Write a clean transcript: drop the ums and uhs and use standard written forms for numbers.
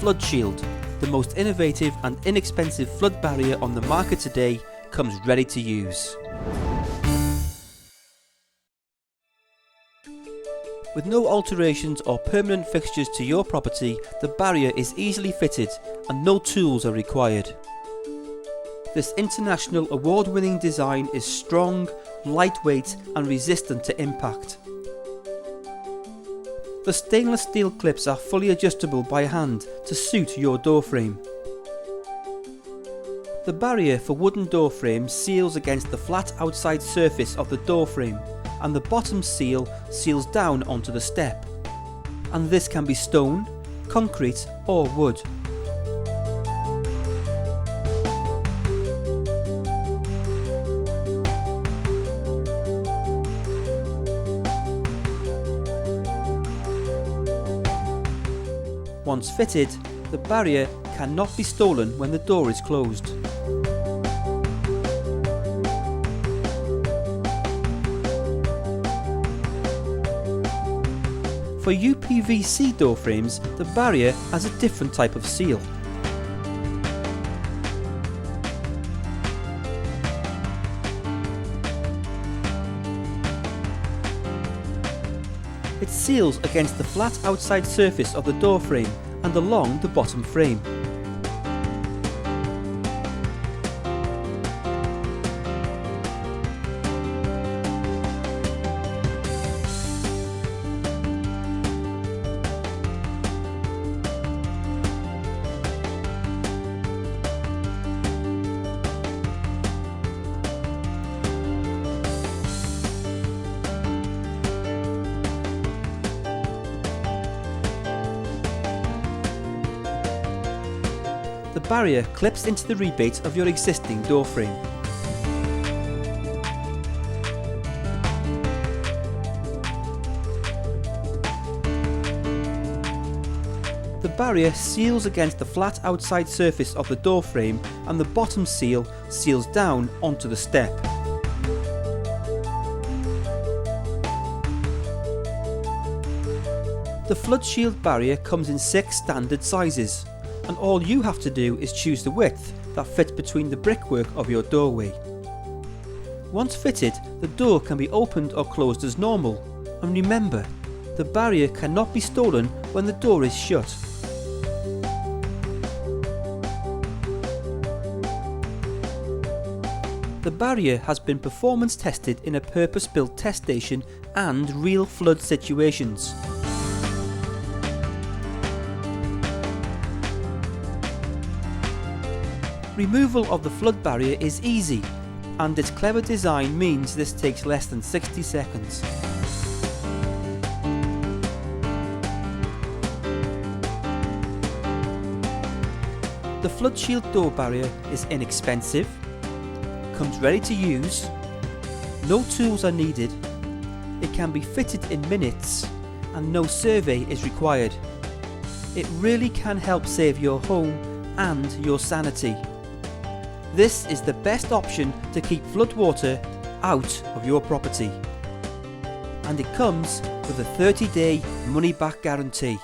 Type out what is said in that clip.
Floodshield, the most innovative and inexpensive flood barrier on the market today, comes ready to use. With no alterations or permanent fixtures to your property, the barrier is easily fitted and no tools are required. This international award-winning design is strong, lightweight and resistant to impact. The stainless steel clips are fully adjustable by hand to suit your door frame. The barrier for wooden door frames seals against the flat outside surface of the door frame, and the bottom seal seals down onto the step. And this can be stone, concrete or wood. Once fitted, the barrier cannot be stolen when the door is closed. For UPVC door frames, the barrier has a different type of seal. It seals against the flat outside surface of the door frame and along the bottom frame. The barrier clips into the rebate of your existing door frame. The barrier seals against the flat outside surface of the door frame and the bottom seal seals down onto the step. The Floodshield barrier comes in 6 standard sizes, and all you have to do is choose the width that fits between the brickwork of your doorway. Once fitted, the door can be opened or closed as normal, and remember, the barrier cannot be stolen when the door is shut. The barrier has been performance tested in a purpose-built test station and real flood situations. Removal of the flood barrier is easy, and its clever design means this takes less than 60 seconds. The Floodshield door barrier is inexpensive, comes ready to use, no tools are needed, it can be fitted in minutes, and no survey is required. It really can help save your home and your sanity. This is the best option to keep floodwater out of your property. And it comes with a 30-day money-back guarantee.